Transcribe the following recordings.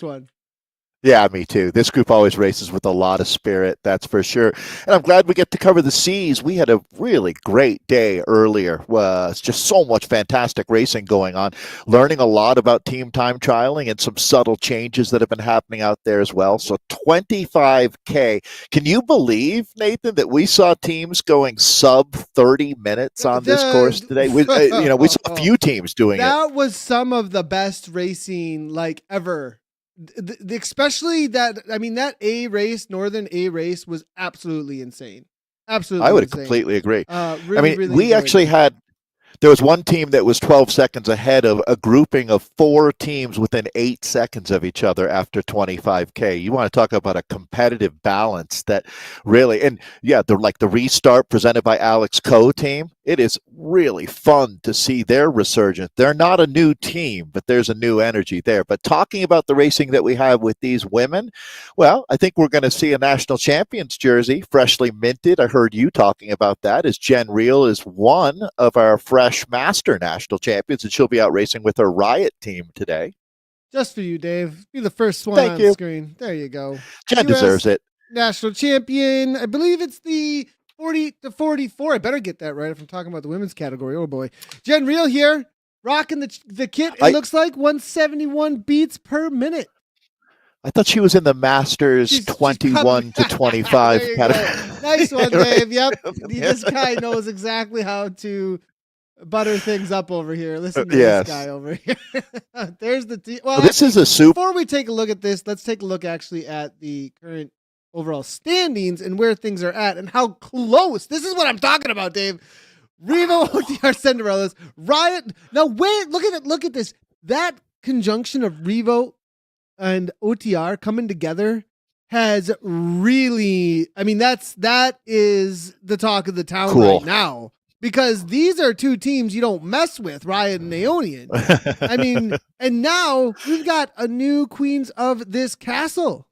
one. Yeah, me too. This group always races with a lot of spirit, that's for sure. And I'm glad we get to cover the seas. We had a really great day earlier. It's just so much fantastic racing going on. Learning a lot about team time trialing and some subtle changes that have been happening out there as well. So 25K. Can you believe, Nathan, that we saw teams going sub 30 minutes on this course today? We saw a few teams doing it. That was some of the best racing like ever. Especially that Northern A race was absolutely insane. Absolutely I would insane. completely agree. Really, really We actually had there was one team that was 12 seconds ahead of a grouping of 4 teams within 8 seconds of each other after 25K. You want to talk about a competitive balance that really, and yeah, the restart presented by Alex Coe team. It is really fun to see their resurgence. They're not a new team, but there's a new energy there. But talking about the racing that we have with these women, well, I think we're going to see a national champions jersey freshly minted. I heard you talking about that, as Jen Reel is one of our fresh master national champions, and she'll be out racing with her Riot team today. Just for you, Dave. Be the first one Thank on you. screen. There you go. Jen US deserves it. national champion. I believe it's the 40 to 44. I better get that right if I'm talking about the women's category. Oh boy. Jen Reel here, rocking the kit. It looks like 171 beats per minute. I thought she was in the Masters 21 to 25 category. Nice one, Dave. Yep. This guy knows exactly how to butter things up over here. Listen to this guy over here. There's the team. Well, this is a super. Before we take a look at this, let's take a look actually at the current overall standings and where things are at and how close. This is what I'm talking about, Dave. Revo, OTR, Cinderella's, Riot. Now wait, look at this. That conjunction of Revo and OTR coming together has really, that is the talk of the town right now, because these are two teams you don't mess with, Riot and Aeonian. And now we've got a new queens of this castle.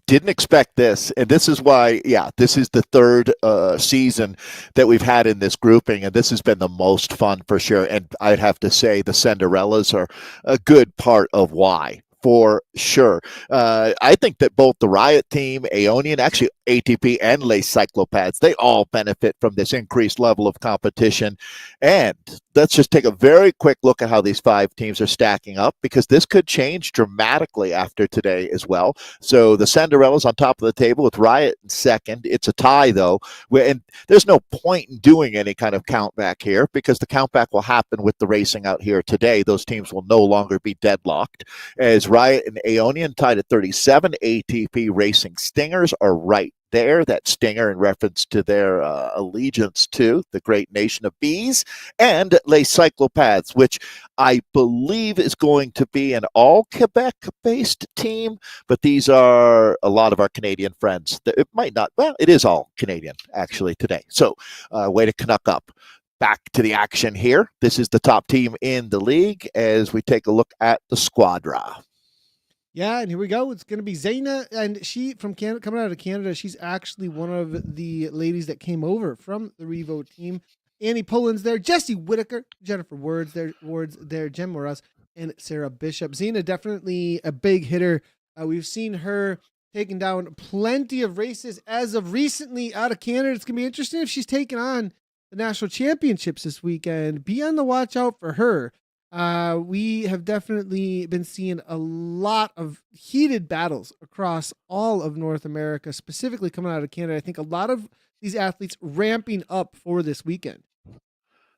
Didn't expect this, and this is why, this is the third season that we've had in this grouping, and this has been the most fun for sure. And I'd have to say the Cinderellas are a good part of why. For sure. I think that both the Riot team, Aeonian, actually ATP and Les Cyclopads, they all benefit from this increased level of competition. And let's just take a very quick look at how these 5 teams are stacking up, because this could change dramatically after today as well. So the Cinderellas on top of the table with Riot in second. It's a tie, though, and there's no point in doing any kind of count back here, because the count back will happen with the racing out here today. Those teams will no longer be deadlocked, as Riot and Aeonian tied at 37. ATP Racing Stingers are right there. That stinger in reference to their allegiance to the great nation of bees. And Les Cyclopads, which I believe is going to be an all Quebec-based team, but these are a lot of our Canadian friends. It might not, well, it is all Canadian actually today. So way to Canuck up. Back to the action here. This is the top team in the league as we take a look at the Squadra. Yeah, and here we go. It's going to be Zaina, and she from Canada, coming out of Canada. She's actually one of the ladies that came over from the Revo team. Annie Poland's there, Jessie Whitaker, Jennifer Wards there, Jen Moraz, and Sarah Bishop. Zaina definitely a big hitter. We've seen her taking down plenty of races as of recently out of Canada. It's going to be interesting if she's taking on the national championships this weekend. Be on the watch out for her. We have definitely been seeing a lot of heated battles across all of North America, specifically coming out of Canada. I think a lot of these athletes ramping up for this weekend.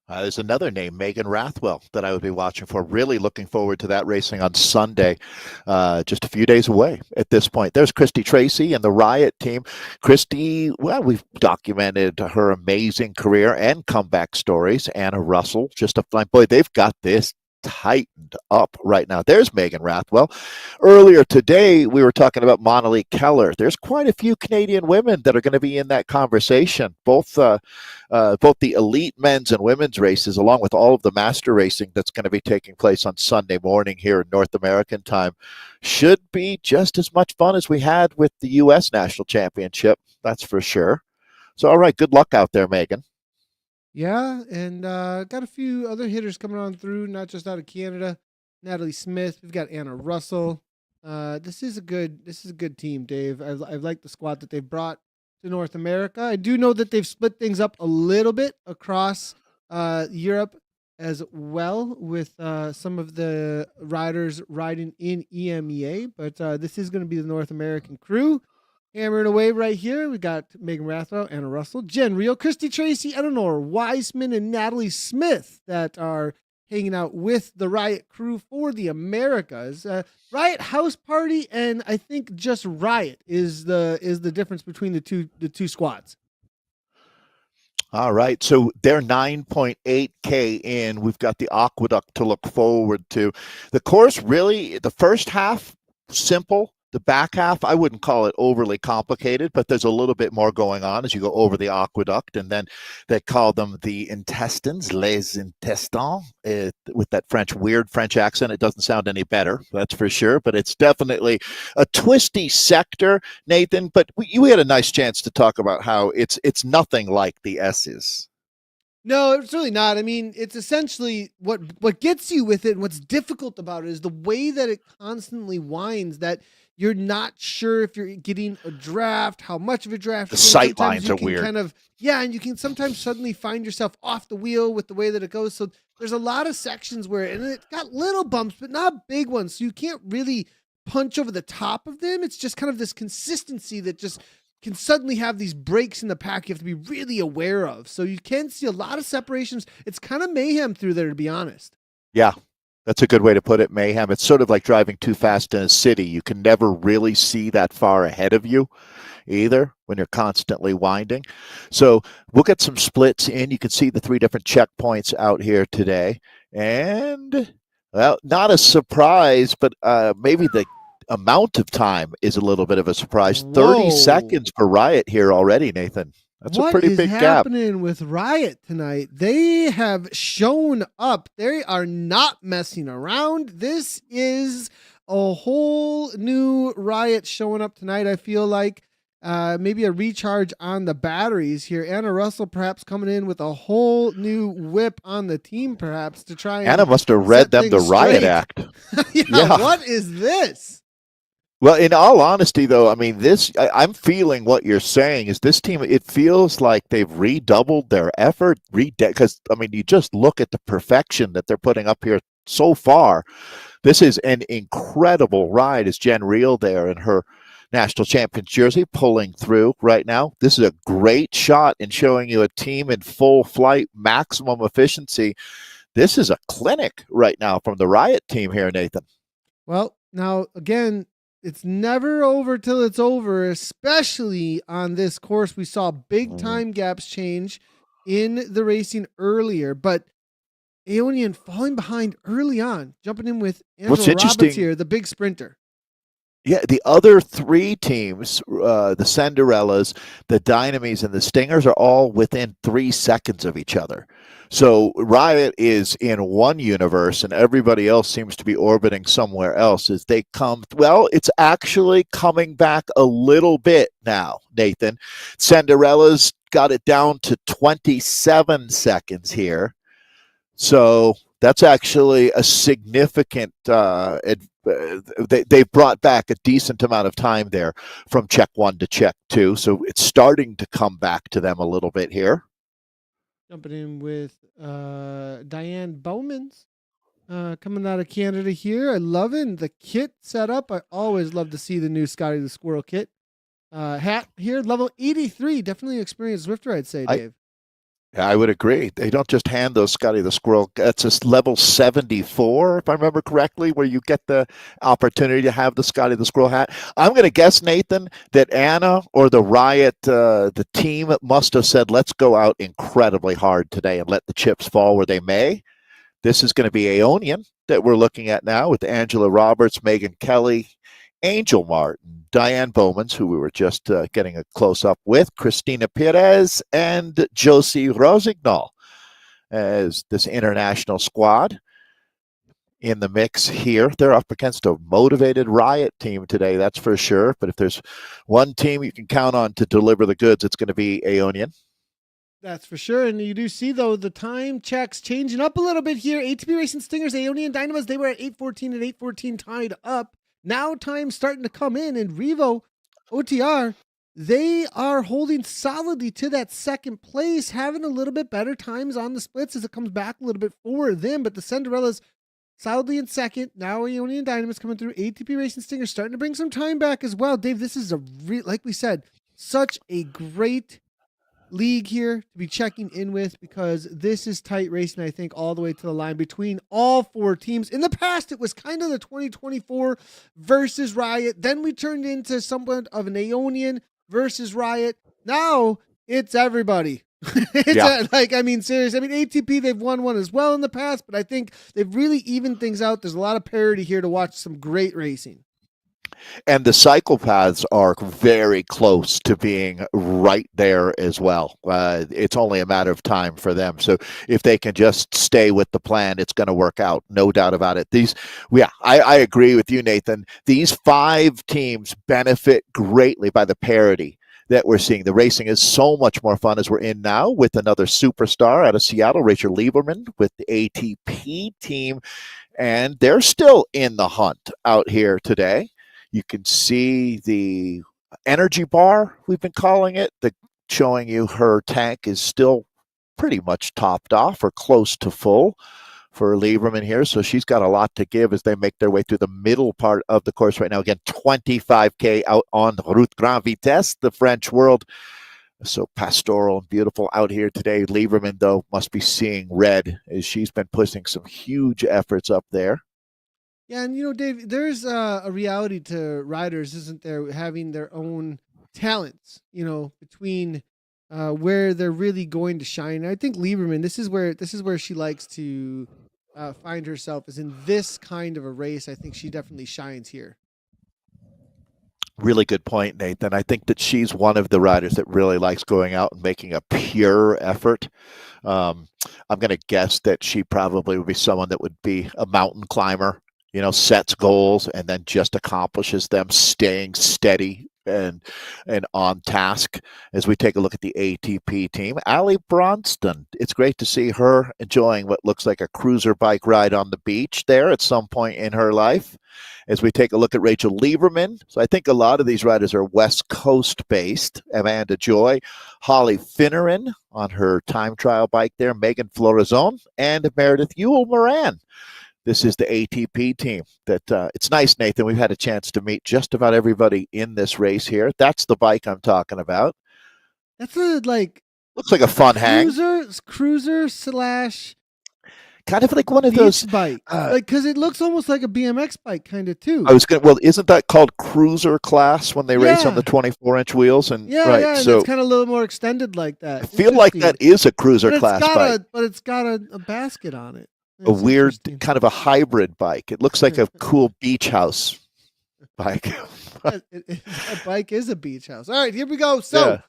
There's another name, Megan Rathwell, that I would be watching for. Really looking forward to that racing on Sunday, just a few days away at this point. There's Christy Tracy and the Riot team. Christy, well, we've documented her amazing career and comeback stories. Anna Russell, just a fine boy. They've got this tightened up right now. There's Megan Rathwell. Earlier today, we were talking about Monalique Keller. There's quite a few Canadian women that are going to be in that conversation, both the elite men's and women's races, along with all of the master racing that's going to be taking place on Sunday morning here in North American time. Should be just as much fun as we had with the U.S. National Championship, that's for sure. So, all right, good luck out there, Megan. Yeah, and got a few other hitters coming on through, not just out of Canada. Natalie Smith, we've got Anna Russell, This is a good team, Dave. I've liked the squad that they've brought to North America. I do know that they've split things up a little bit across Europe as well, with some of the riders riding in EMEA. But this is going to be the North American crew hammering away right here. We got Megan Rathwell, Anna Russell, Jen Reel, Christy Tracy, Eleanor Wiseman, and Natalie Smith that are hanging out with the Riot crew for the Americas. Riot House Party, and I think just Riot is the difference between the two squads. All right. So they're 9.8K in. We've got the aqueduct to look forward to. The course, really, the first half, simple. The back half, I wouldn't call it overly complicated, but there's a little bit more going on as you go over the aqueduct. And then they call them the intestines, les intestins, with that weird French accent. It doesn't sound any better, that's for sure. But it's definitely a twisty sector, Nathan. But we had a nice chance to talk about how it's nothing like the S's. No, it's really not. I mean, it's essentially what gets you with it, and what's difficult about it is the way that it constantly winds, that you're not sure if you're getting a draft, how much of a draft. The sight lines are weird. And you can sometimes suddenly find yourself off the wheel with the way that it goes. So there's a lot of sections and it's got little bumps, but not big ones. So you can't really punch over the top of them. It's just kind of this consistency that just can suddenly have these breaks in the pack you have to be really aware of. So you can see a lot of separations. It's kind of mayhem through there, to be honest. Yeah, that's a good way to put it, mayhem. It's sort of like driving too fast in a city. You can never really see that far ahead of you either when you're constantly winding. So we'll get some splits in. You can see the 3 different checkpoints out here today. And, well, not a surprise, but maybe the amount of time is a little bit of a surprise. Whoa. 30 seconds for Riot here already, Nathan. That's a pretty big gap. What is happening with Riot tonight? They have shown up. They are not messing around. This is a whole new Riot showing up tonight. I feel like maybe a recharge on the batteries here. Anna Russell perhaps coming in with a whole new whip on the team, perhaps to try. Anna must have read them the Riot Act. Yeah. What is this? Well, in all honesty, though, I mean, I'm feeling what you're saying is this team, it feels like they've redoubled their effort, because, I mean, you just look at the perfection that they're putting up here so far. This is an incredible ride. Is Jen Reel there in her national champion jersey pulling through right now? This is a great shot in showing you a team in full flight, maximum efficiency. This is a clinic right now from the Riot team here, Nathan. Well, now, again, it's never over till it's over, especially on this course. We saw big time gaps change in the racing earlier, but Aeonian falling behind early on, jumping in with Angela Roberts here, the big sprinter. Yeah, the other 3 teams, the Cinderellas, the Dynamies, and the Stingers are all within 3 seconds of each other. So Riot is in one universe, and everybody else seems to be orbiting somewhere else as they come. Well, it's actually coming back a little bit now, Nathan. Cinderella's got it down to 27 seconds here. So that's actually a significant they brought back a decent amount of time there from check 1 to check 2. So it's starting to come back to them a little bit here. Jumping in with Diane Bowman's coming out of Canada here. I love it. The kit setup. I always love to see the new Scotty the Squirrel kit. Hat here, level 83. Definitely experienced Zwifter, I'd say, Dave. I would agree. They don't just hand those Scotty the Squirrel. That's a level 74, if I remember correctly, where you get the opportunity to have the Scotty the Squirrel hat. I'm going to guess, Nathan, that Anna or the Riot, the team must have said, let's go out incredibly hard today and let the chips fall where they may. This is going to be Aeonian that we're looking at now with Angela Roberts, Megan Kelly, Angel Martin, Diane Bowmans, who we were just getting a close-up with, Christina Perez, and Josie Rosignol as this international squad in the mix here. They're up against a motivated Riot team today, that's for sure. But if there's one team you can count on to deliver the goods, it's going to be Aeonian. That's for sure. And you do see, though, the time checks changing up a little bit here. ATP Racing Stingers, Aeonian Dynamas, they were at 8:14 and 8:14 tied up. Now time's starting to come in, and Revo OTR, they are holding solidly to that second place, having a little bit better times on the splits as it comes back a little bit for them. But the Cinderellas solidly in second. Now Ionian Dynamis coming through. ATP Racing Stinger starting to bring some time back as well. Dave, this is like we said, such a great league here to be checking in with, because this is tight racing, I think, all the way to the line between all four teams. In the past, it was kind of the 2024 versus Riot. Then we turned into somewhat of an Aeonian versus Riot. Now it's everybody. Serious. I mean, ATP, they've won one as well in the past, but I think they've really evened things out. There's a lot of parity here to watch some great racing. And the psychopaths are very close to being right there as well. It's only a matter of time for them. So if they can just stay with the plan, it's going to work out. No doubt about it. I agree with you, Nathan. These 5 teams benefit greatly by the parity that we're seeing. The racing is so much more fun as we're in now with another superstar out of Seattle, Rachel Lieberman, with the ATP team. And they're still in the hunt out here today. You can see the energy bar, we've been calling it, showing you her tank is still pretty much topped off or close to full for Lieberman here. So she's got a lot to give as they make their way through the middle part of the course right now. Again, 25K out on Route Grand Vitesse, the French world. So pastoral and beautiful out here today. Lieberman, though, must be seeing red as she's been pushing some huge efforts up there. Yeah, and Dave, there's a reality to riders, isn't there, having their own talents, between where they're really going to shine. I think Lieberman, this is where she likes to find herself, is in this kind of a race. I think she definitely shines here. Really good point, Nathan. I think that she's one of the riders that really likes going out and making a pure effort. I'm going to guess that she probably would be someone that would be a mountain climber, sets goals and then just accomplishes them, staying steady and on task. As we take a look at the ATP team, Ali Bronston, it's great to see her enjoying what looks like a cruiser bike ride on the beach there at some point in her life. As we take a look at Rachel Lieberman, so I think a lot of these riders are West Coast based. Amanda Joy, Holly Finneran on her time trial bike there, Megan Florazon, and Meredith Ewell Moran. This is the ATP team. It's nice, Nathan. We've had a chance to meet just about everybody in this race here. That's the bike I'm talking about. That's looks like a fun hang. Cruiser slash kind of like one of those bike, because it looks almost like a BMX bike, kind of too. Isn't that called cruiser class when they race on the 24-inch wheels? And and so it's kind of a little more extended like that. I feel like that is a cruiser class bike, but it's got a basket on it. A weird kind of a hybrid bike. It looks like a cool beach house bike. A bike is a beach house. All right, here we go. So,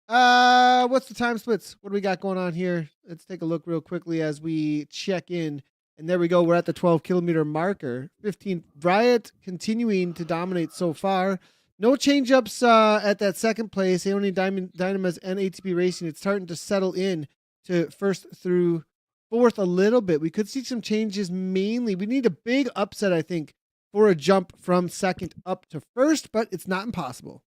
what's the time splits? What do we got going on here? Let's take a look real quickly as we check in. And there we go. We're at the 12-kilometer marker. 15. Riot continuing to dominate so far. No change-ups at that second place. Aeonian Dynamis and ATP Racing. It's starting to settle in to first through fourth a little bit. We could see some changes. Mainly, we need a big upset, I think, for a jump from second up to first, but it's not impossible.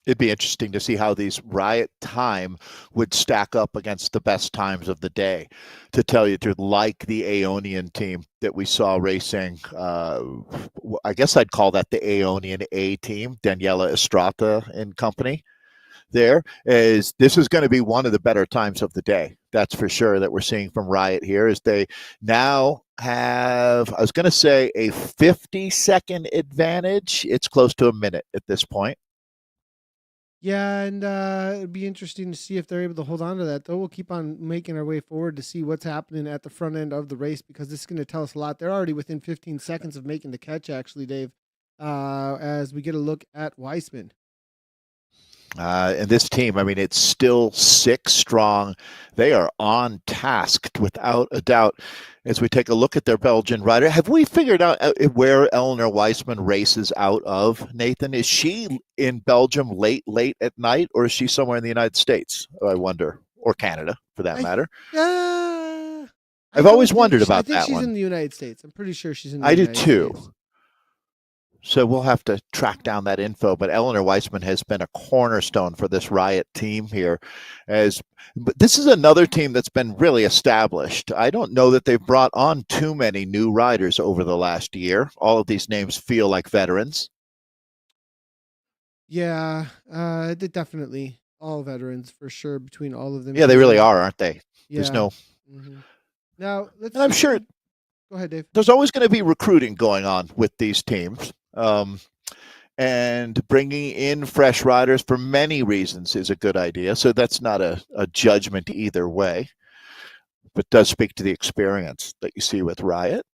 It'd be interesting to see how these Riot time would stack up against the best times of the day. To tell you the truth, like the Aeonian team that we saw racing, I guess I'd call that the Aeonian A team, Daniela Estrata and company. This is going to be one of the better times of the day. That's for sure, that we're seeing from Riot here, as they now have, I was going to say, a 50-second advantage. It's close to a minute at this point. Yeah, and it'd be interesting to see if they're able to hold on to that, though. We'll keep on making our way forward to see what's happening at the front end of the race, because this is going to tell us a lot. They're already within 15 seconds of making the catch, actually, Dave, as we get a look at Weissman. And this team, I mean, it's still 6 strong. They are on task without a doubt. As we take a look at their Belgian rider, have we figured out where Eleanor Weissman races out of, Nathan? Is she in Belgium late at night, or is she somewhere in the United States, I wonder, or Canada, for that matter? I've always wondered about that one. She's in the United States. I'm pretty sure she's in the United States. States. I do too. So we'll have to track down that info. But Eleanor Weissman has been a cornerstone for this Riot team here. But this is another team that's been really established. I don't know that they've brought on too many new riders over the last year. All of these names feel like veterans. Yeah, definitely all veterans for sure between all of them. Yeah, they really are, aren't they? Yeah. There's no. Mm-hmm. Now and I'm sure. Go ahead, Dave. There's always going to be recruiting going on with these teams. And bringing in fresh riders for many reasons is a good idea. So that's not a judgment either way, but does speak to the experience that you see with Riot.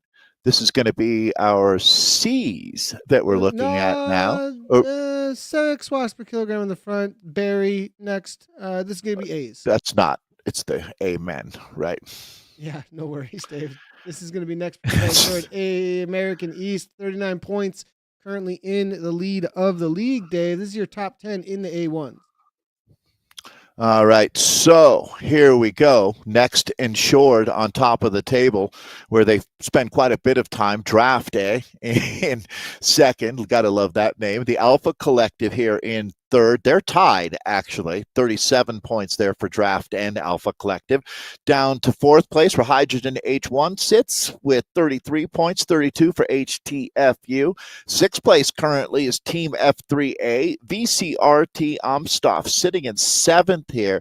This is going to be our C's that we're looking at now. 6 watts per kilogram in the front. Barry next. This is going to be A's. That's not. It's the Amen, right? Yeah, no worries, Dave. This is going to be next short. A American East, 39 points. Currently in the lead of the league, Dave. This is your top 10 in the A1. All right, so here we go. Next, Insured on top of the table, where they spend quite a bit of time. Draft A in second. Got to love that name. The Alpha Collective here in third. They're tied, actually. 37 points there for Draft and Alpha Collective. Down to fourth place where Hydrogen H1 sits with 33 points, 32 for HTFU. Sixth place currently is Team F3A. VCRT Amstoff sitting in seventh here.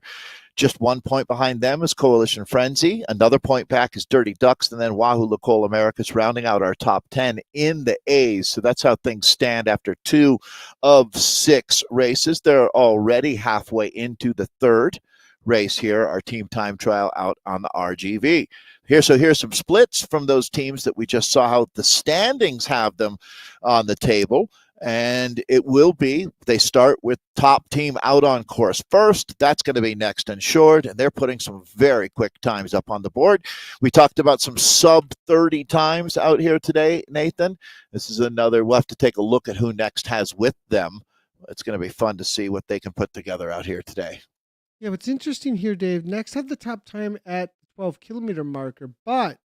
Just 1 point behind them is Coalition Frenzy. Another point back is Dirty Ducks, and then Wahoo Lacole Americas rounding out our top 10 in the A's. So that's how things stand after 2 of 6 races. They're already halfway into the third race here, our team time trial out on the RGV. Here's some splits from those teams that we just saw how the standings have them on the table. And it will be, they start with top team out on course first. That's going to be next Insured, and they're putting some very quick times up on the board. We talked about some sub 30 times out here today, Nathan. This is another, we'll have to take a look at who next has with them. It's going to be fun to see what they can put together out here today. Yeah, what's interesting here, Dave, next have the top time at the 12-kilometer marker, but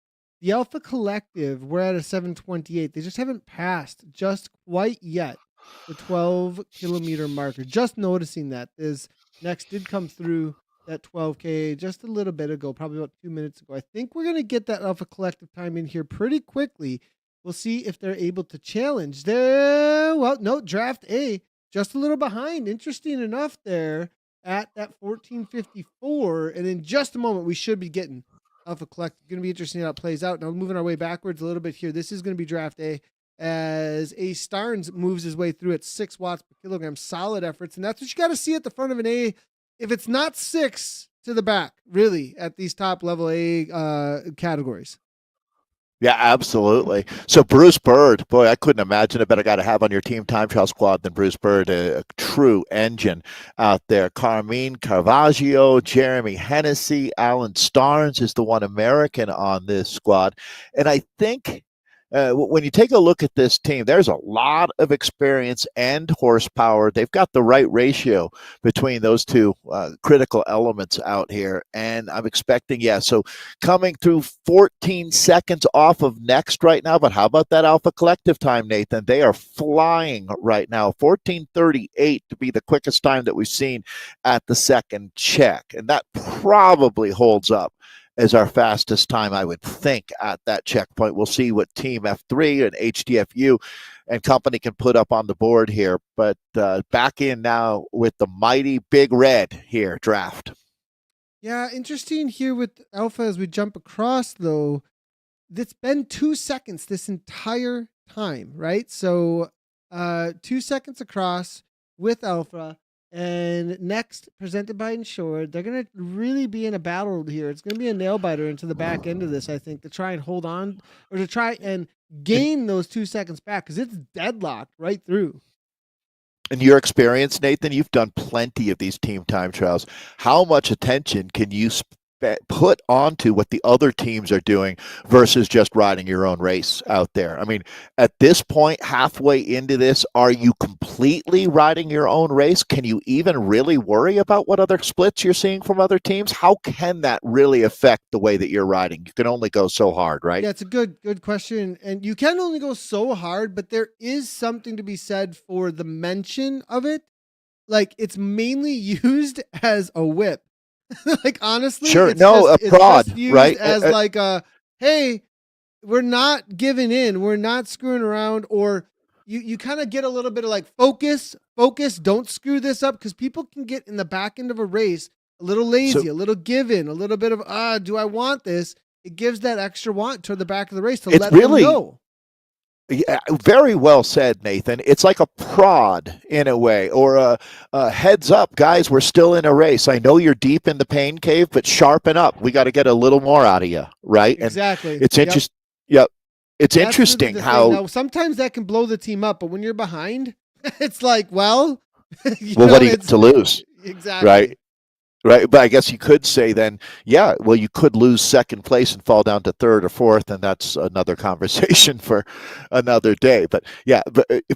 the Alpha Collective, we're at a 7:28. They just haven't passed just quite yet the 12-kilometer marker. Just noticing that. This next did come through that 12K just a little bit ago, probably about 2 minutes ago. I think we're going to get that Alpha Collective time in here pretty quickly. We'll see if they're able to challenge there. Well, no, Draft A, just a little behind. Interesting enough there at that 14:54. And in just a moment, we should be getting Alpha Collective. Going to be interesting how it plays out. Now, moving our way backwards a little bit here. This is going to be Draft A as A Starnes moves his way through at 6 watts per kilogram. Solid efforts. And that's what you got to see at the front of an A. If it's not 6 to the back, really, at these top level A categories. Yeah, absolutely. So Bruce Bird, boy, I couldn't imagine a better guy to have on your team time trial squad than Bruce Bird, a true engine out there. Carmine Caravaggio, Jeremy Hennessy, Alan Starnes is the one American on this squad. And I think when you take a look at this team, there's a lot of experience and horsepower. They've got the right ratio between those two critical elements out here. And I'm expecting, so coming through 14 seconds off of next right now. But how about that Alpha Collective time, Nathan? They are flying right now. 14:38 to be the quickest time that we've seen at the second check. And that probably holds up as our fastest time, I would think, at that checkpoint. We'll see what Team F3 and HTFU and company can put up on the board here. But back in now with the mighty Big Red here, Draft. Yeah, interesting here with Alpha as we jump across, though. It's been 2 seconds this entire time, right? So 2 seconds across with Alpha. And next, presented by Insured, they're going to really be in a battle here. It's going to be a nail biter into the back end of this, I think, to try and hold on or to try and gain those 2 seconds back because it's deadlocked right through. In your experience, Nathan, you've done plenty of these team time trials. How much attention can you put onto what the other teams are doing versus just riding your own race out there. I mean, at this point, halfway into this, are you completely riding your own race? Can you even really worry about what other splits you're seeing from other teams? How can that really affect the way that you're riding? You can only go so hard, right? Yeah, it's a good question. And you can only go so hard, but there is something to be said for the mention of it. Like, it's mainly used as a whip. Like, honestly, Sure. it's No, just, a prod, used right? as like a, hey, we're not giving in, we're not screwing around, or you kind of get a little bit of like focus, don't screw this up, because people can get in the back end of a race a little lazy, So a little given, a little bit of do I want this? It gives that extra want toward the back of the race to it's let really them know. Yeah, very well said, Nathan. It's like a prod in a way, or a heads up, guys. We're still in a race. I know you're deep in the pain cave, but sharpen up. We got to get a little more out of you, right? Exactly. And it's interesting. Yep, it's That's interesting the how. thing. Now, sometimes that can blow the team up, but when you're behind, it's like, well, Well, what do you got to lose, exactly right? Right, but I guess you could say then, yeah, well, you could lose second place and fall down to third or fourth, and that's another conversation for another day. But yeah,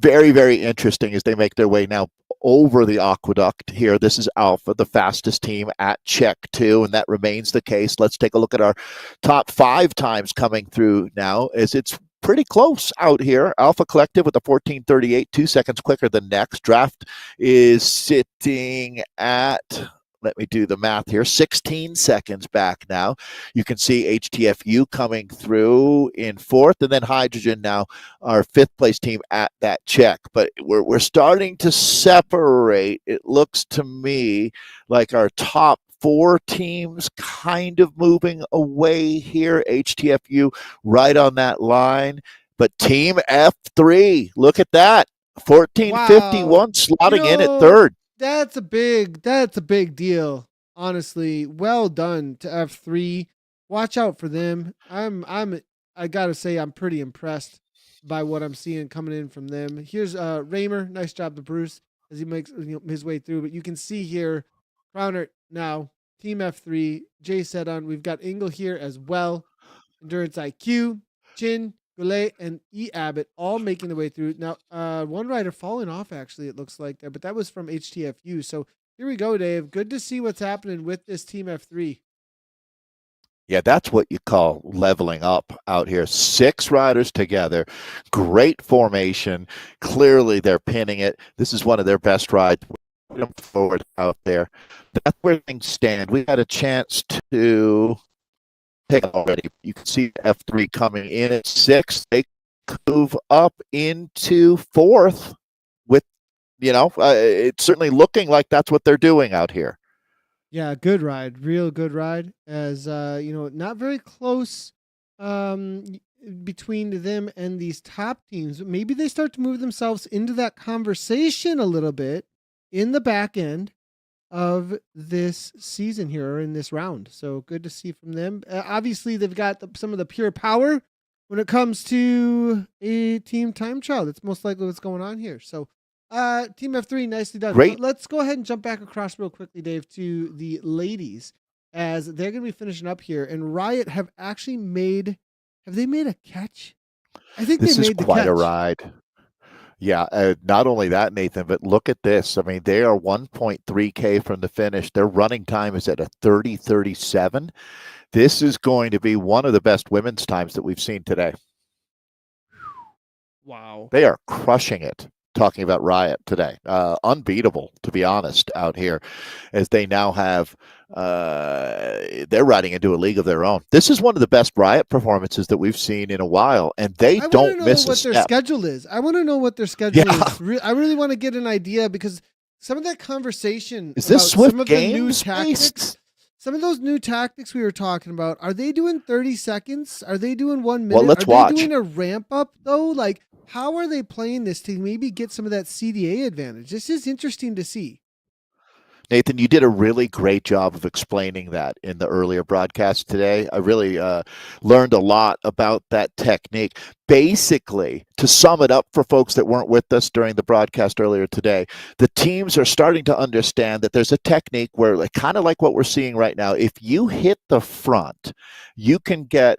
very, very interesting as they make their way now over the aqueduct here. This is Alpha, the fastest team at check 2, and that remains the case. Let's take a look at our top 5 times coming through now, as it's pretty close out here. Alpha Collective with a 14:38, 2 seconds quicker than next. Draft is sitting at, let me do the math here, 16 seconds back now. You can see HTFU coming through in 4th, and then Hydrogen now our 5th place team at that check. But we're starting to separate. It looks to me like our top 4 teams kind of moving away here. HTFU right on that line. But Team F3, look at that. 14:51 slotting in at 3rd. That's a big deal. Honestly, well done to F3. Watch out for them. I gotta say, I'm pretty impressed by what I'm seeing coming in from them. Here's Raymer. Nice job to Bruce as he makes his way through. But you can see here, Crowner now, Team F3, Jay Sedon. We've got Ingle here as well. Endurance IQ, Chin, Goulet, and E. Abbott all making their way through. Now, one rider falling off, actually, it looks like there, but that was from HTFU. So here we go, Dave. Good to see what's happening with this Team F3. Yeah, that's what you call leveling up out here. 6 riders together, great formation. Clearly, they're pinning it. This is one of their best rides forward out there. That's where things stand. We had a chance to take it already. You can see F3 coming in at 6th. They move up into 4th with, it's certainly looking like that's what they're doing out here. Yeah, good ride. Real good ride. As, not very close between them and these top teams. Maybe they start to move themselves into that conversation a little bit in the back end of this season here, or in this round. So good to see from them. Obviously, they've got some of the pure power when it comes to a team time trial. That's most likely what's going on here. So Team F3, nicely done. Great. Let's go ahead and jump back across real quickly, Dave, to the ladies, as they're going to be finishing up here. And Riot have actually made a catch? I think this they is made the quite catch. a ride. Yeah, not only that, Nathan, but look at this. I mean, they are 1.3K from the finish. Their running time is at a 30:37. This is going to be one of the best women's times that we've seen today. Wow. They are crushing it. Talking about Riot today. Unbeatable, to be honest, out here, as they now have, they're riding into a league of their own. This is one of the best Riot performances that we've seen in a while, and they don't miss a step. Their schedule is. I want to know what their schedule is. I really want to get an idea, because some of that conversation is this about Zwift some of games the new tactics, based? Some of those new tactics we were talking about, are they doing 30 seconds? Are they doing 1 minute? Well, let's watch. Are they doing a ramp up, though? Like, how are they playing this to maybe get some of that CDA advantage? This is interesting to see. Nathan, you did a really great job of explaining that in the earlier broadcast today. I really learned a lot about that technique. basically, to sum it up for folks that weren't with us during the broadcast earlier today, the teams are starting to understand that there's a technique where, like, kind of like what we're seeing right now, if you hit the front, you can get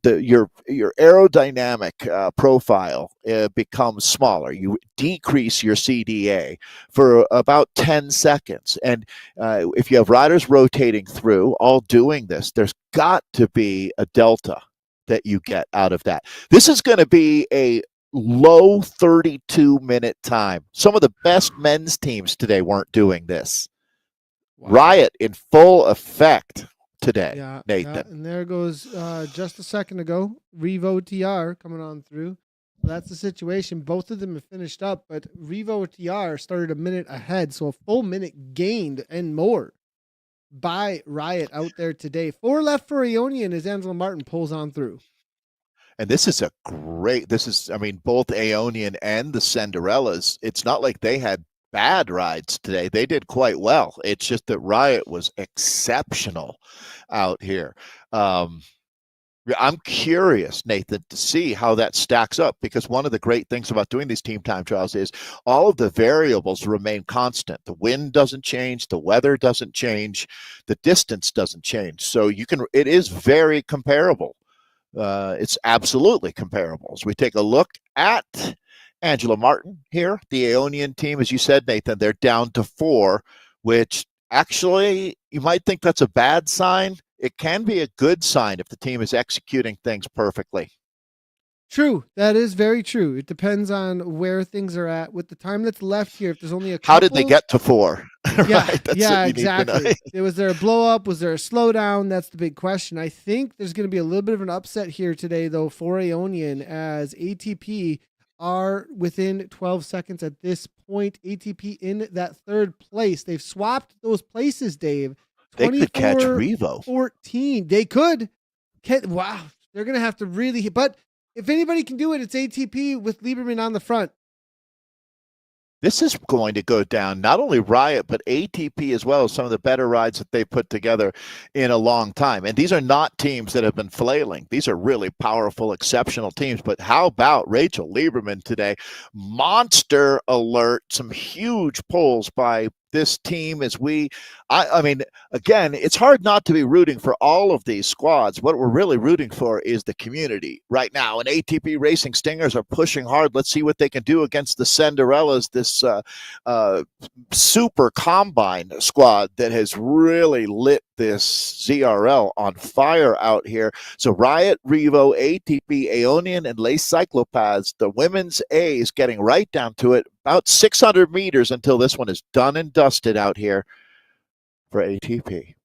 your aerodynamic profile becomes smaller. You decrease your CDA for about 10 seconds. And if you have riders rotating through, all doing this, there's got to be a delta that you get out of that. This is going to be a low 32-minute time. Some of the best men's teams today weren't doing this. Wow. Riot in full effect today, Nathan. Yeah. And there goes just a second ago, Revo TR coming on through. That's the situation. Both of them have finished up, but Revo TR started a minute ahead, so a full minute gained and more by Riot out there today. 4 left for Aeonian as Angela Martin pulls on through. And this is both Aeonian and the Cinderellas, it's not like they had bad rides today. They did quite well. It's just that Riot was exceptional out here. I'm curious, Nathan, to see how that stacks up, because one of the great things about doing these team time trials is all of the variables remain constant. The wind doesn't change, the weather doesn't change, the distance doesn't change. So it is very comparable. It's absolutely comparable. As we take a look at Angela Martin here, the Aeonian team, as you said, Nathan, they're down to 4, which actually you might think that's a bad sign. It can be a good sign if the team is executing things perfectly. True. That is very true. It depends on where things are at. With the time that's left here, if there's only a couple... How did they get to 4? Yeah, right? yeah, exactly. Was there a blow up? Was there a slowdown? That's the big question. I think there's going to be a little bit of an upset here today, though, for Aeonian, as ATP are within 12 seconds at this point. ATP in that 3rd place. They've swapped those places, Dave. They could catch Revo. 14. They could. Wow. They're going to have to really hit. But if anybody can do it, it's ATP with Lieberman on the front. This is going to go down, not only Riot, but ATP as well, as some of the better rides that they put together in a long time. And these are not teams that have been flailing. These are really powerful, exceptional teams. But how about Rachel Lieberman today? Monster alert, some huge pulls by this team as I mean, again, it's hard not to be rooting for all of these squads. What we're really rooting for is the community right now. And ATP Racing Stingers are pushing hard. Let's see what they can do against the Cinderellas, this super combine squad that has really lit this ZRL on fire out here. So Riot, Revo, ATP, Aeonian, and Les Cyclopaths, the women's A is getting right down to it. About 600 meters until this one is done and dusted out here for ATP.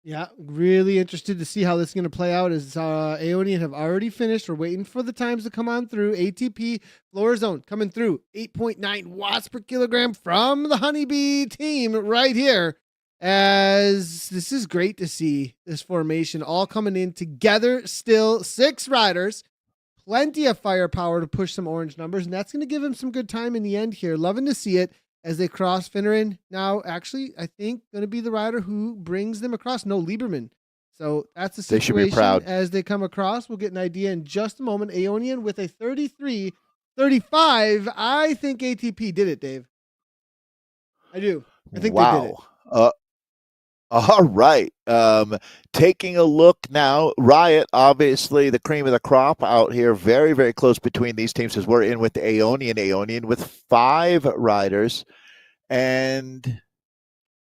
Yeah, really interested to see how this is going to play out, as Aeonian have already finished. We're waiting for the times to come on through. ATP floor zone coming through. 8.9 watts per kilogram from the Honeybee team right here. As this is great to see this formation all coming in together still. 6 riders. Plenty of firepower to push some orange numbers, and that's going to give him some good time in the end here. Loving to see it as they cross Finneran. Now, actually, I think going to be the rider who brings them across. No, Lieberman. So that's the situation. They should be proud. As they come across. We'll get an idea in just a moment. Aeonian with a 33-35. I think ATP did it, Dave. I do. I think they did it. All right. Taking a look now, Riot, obviously the cream of the crop out here. Very, very close between these teams, as we're in with Aeonian with 5 riders. And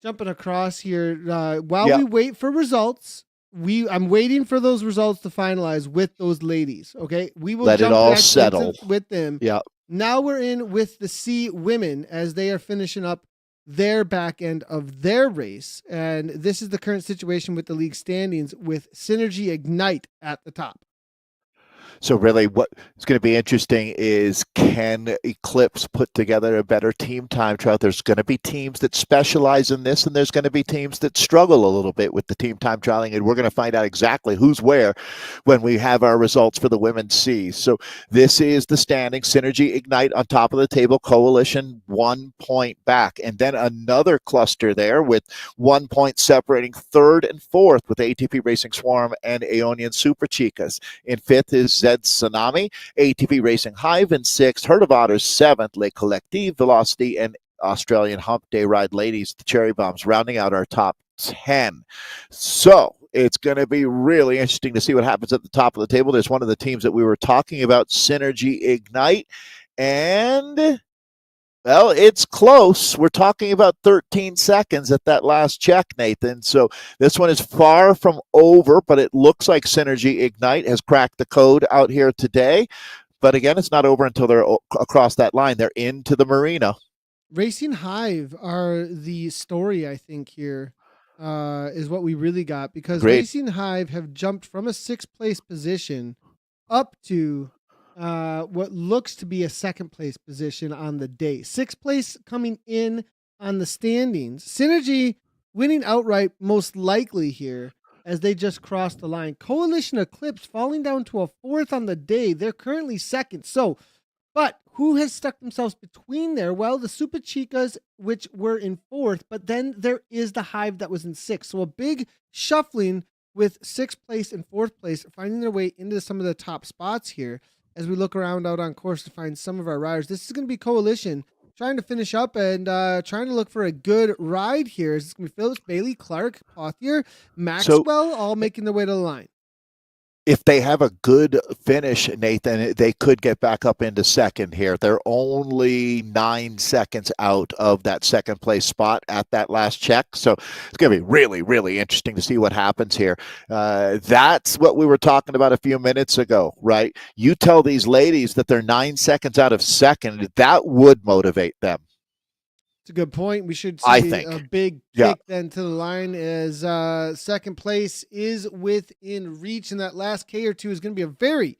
jumping across here, while we wait for results, I'm waiting for those results to finalize with those ladies. Okay. We will let it all settle with them. Yeah. Now we're in with the C women as they are finishing up their back end of their race. And this is the current situation with the league standings, with Synergy Ignite at the top. So really what is going to be interesting is, can Eclipse put together a better team time trial? There's going to be teams that specialize in this, and there's going to be teams that struggle a little bit with the team time trialing, and we're going to find out exactly who's where when we have our results for the women's C's. So this is the standing. Synergy Ignite on top of the table, Coalition 1 point back, and then another cluster there with 1 point separating 3rd and 4th with ATP Racing Swarm and Aeonian Super Chicas. In 5th is Zed Tsunami, ATP Racing Hive in 6th, Herd of Otters 7th, Le Collective, Velocity, and Australian Hump Day Ride Ladies, the Cherry Bombs, rounding out our top 10. So it's going to be really interesting to see what happens at the top of the table. There's one of the teams that we were talking about, Synergy Ignite, and well, it's close. We're talking about 13 seconds at that last check, Nathan. So this one is far from over, but it looks like Synergy Ignite has cracked the code out here today. But again, it's not over until they're across that line. They're into the marina. Racing Hive are the story, I think, here is what we really got, because Agreed. Racing Hive have jumped from a 6th place position up to what looks to be a 2nd place position on the day. 6th place coming in on the standings. Synergy winning outright most likely here as they just crossed the line. Coalition Eclipse falling down to a 4th on the day. They're currently 2nd. So, but who has stuck themselves between there? Well, the Super Chicas, which were in 4th, but then there is the Hive that was in 6th. So a big shuffling with 6th place and 4th place, finding their way into some of the top spots here as we look around out on course to find some of our riders. This is going to be Coalition trying to finish up and trying to look for a good ride here. It's going to be Phillips, Bailey, Clark, Pothier, Maxwell, all making their way to the line. If they have a good finish, Nathan, they could get back up into 2nd here. They're only 9 seconds out of that 2nd place spot at that last check. So it's going to be really, really interesting to see what happens here. That's what we were talking about a few minutes ago, right? You tell these ladies that they're 9 seconds out of 2nd, that would motivate them. It's a good point. We should see a big kick then to the line as 2nd place is within reach, and that last K or 2 is going to be a very,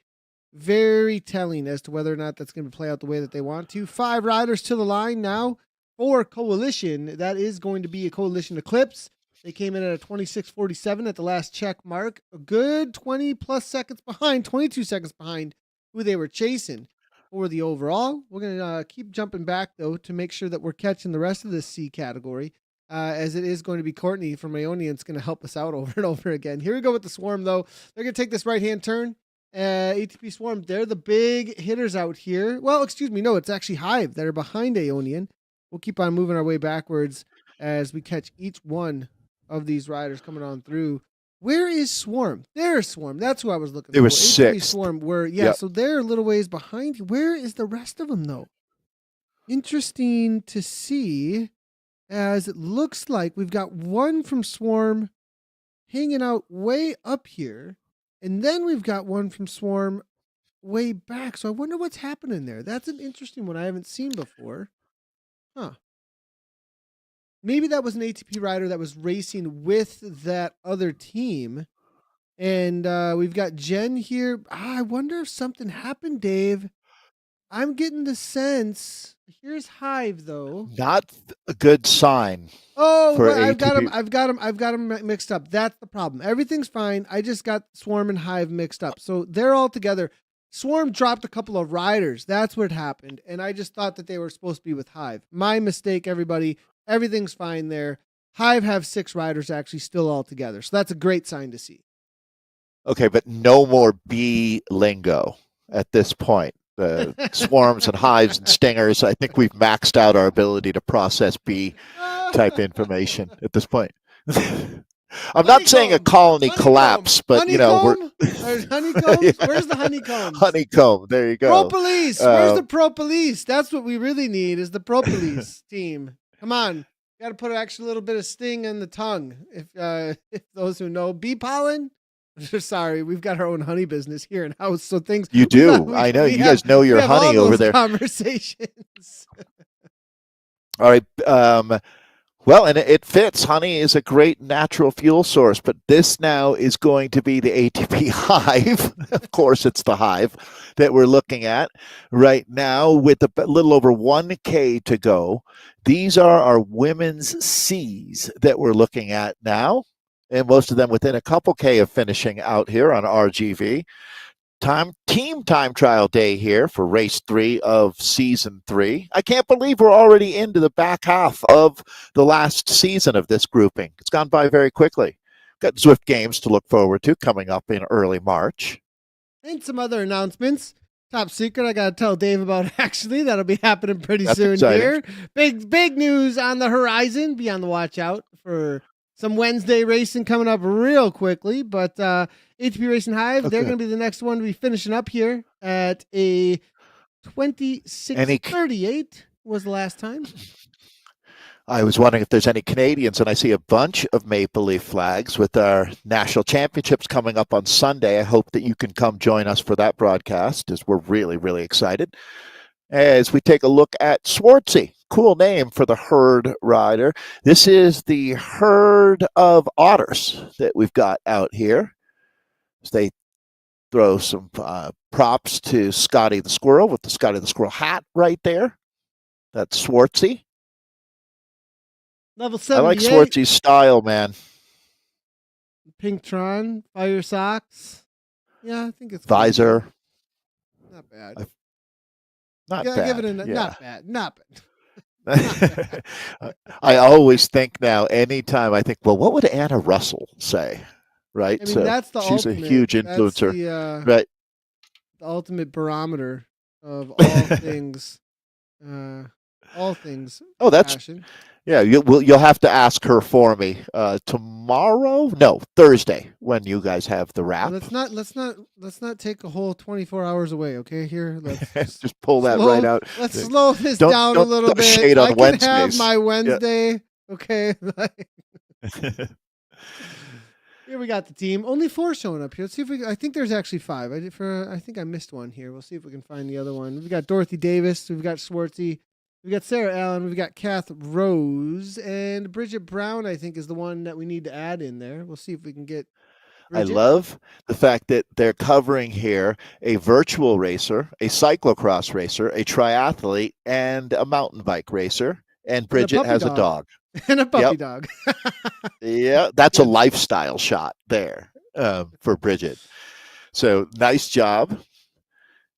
very telling as to whether or not that's going to play out the way that they want to. 5 riders to the line now for Coalition. That is going to be a Coalition Eclipse. They came in at a 26:47 at the last check mark, a good 20 plus seconds behind, 22 seconds behind who they were chasing. For the overall, we're going to keep jumping back, though, to make sure that we're catching the rest of this C category, as it is going to be Courtney from Ionian. It's going to help us out over and over again. Here we go with the Swarm, though. They're going to take this right-hand turn. ATP Swarm, they're the big hitters out here. Well, excuse me, no, it's actually Hive that are behind Ionian. We'll keep on moving our way backwards as we catch each one of these riders coming on through. Where is Swarm? There's Swarm. That's who I was looking for. It was 6th. Swarm were, so they're a little ways behind you. Where is the rest of them, though? Interesting to see, as it looks like we've got one from Swarm hanging out way up here, and then we've got one from Swarm way back. So I wonder what's happening there. That's an interesting one I haven't seen before. Huh. Maybe that was an ATP rider that was racing with that other team. And we've got Jen here. I wonder if something happened, Dave. I'm getting the sense. Here's Hive, though. Not a good sign. Oh, but I've got them mixed up. That's the problem. Everything's fine. I just got Swarm and Hive mixed up. So they're all together. Swarm dropped a couple of riders. That's what happened. And I just thought that they were supposed to be with Hive. My mistake, everybody. Everything's fine there. Hive have 6 riders actually still all together. So that's a great sign to see. Okay, but no more bee lingo at this point. The swarms and hives and stingers, I think we've maxed out our ability to process bee type information at this point. I'm not saying a colony collapse, but honeycomb? Honeycomb? Yeah. Where's the honeycomb? Honeycomb. There you go. Propolis. Where's the Propolis? That's what we really need is the Propolis team. Come on. Got to put actually a little bit of sting in the tongue. If those who know, bee pollen. Sorry, we've got our own honey business here in house. So things you do. I know you guys know your honey over there. Conversations. All right. Well, and it fits. Honey is a great natural fuel source, but this now is going to be the ATP Hive. Of course, it's the Hive that we're looking at right now with a little over 1K to go. These are our women's C's that we're looking at now, and most of them within a couple K of finishing out here on RGV. Team time trial day here for race 3 of season 3. I can't believe we're already into the back half of the last season of this grouping. It's gone by very quickly. Got Zwift games to look forward to coming up in early March. And some other announcements. Top secret, I gotta tell Dave about actually. That'll be happening pretty That's soon exciting. here. Big news on the horizon. Be on the watch out for some Wednesday racing coming up real quickly. But HP Racing Hive, they're gonna be the next one to be finishing up here at a 26:38 was the last time. I was wondering if there's any Canadians, and I see a bunch of Maple Leaf flags with our national championships coming up on Sunday. I hope that you can come join us for that broadcast, as we're really, really excited. As we take a look at Swartzy, cool name for the herd rider. This is the herd of otters that we've got out here. So they throw some props to Scotty the Squirrel with the Scotty the Squirrel hat right there. That's Swartzy. Level 78. I like Swartzy's style, man. Pinktron, fire socks. Yeah, I think it's Visor. Not bad. Not bad. Give it a yeah. not bad. Not bad. I always think now, anytime I think, well, what would Anna Russell say? Right? I mean, that's the she's ultimate. A huge influencer. Right. The ultimate barometer of all things. All things. Oh, that's fashion. Yeah, you'll have to ask her for me tomorrow. No, Thursday when you guys have the wrap. Let's not take a whole 24 hours away. Okay, here let's just pull that right out. Let's slow this down a little bit. Shade on I can Wednesdays. have my Wednesday. Yeah. Okay. Here we got the team. Only 4 showing up here. Let's see if we. I think there's actually 5. I think I missed one here. We'll see if we can find the other one. We've got Dorothy Davis. We've got Swartzy. We've got Sarah Allen, we've got Kath Rose, and Bridget Brown, I think, is the one that we need to add in there. We'll see if we can get Bridget. I love the fact that they're covering here a virtual racer, a cyclocross racer, a triathlete, and a mountain bike racer. And Bridget has a dog. And a puppy dog. Yeah, that's a lifestyle shot there for Bridget. So nice job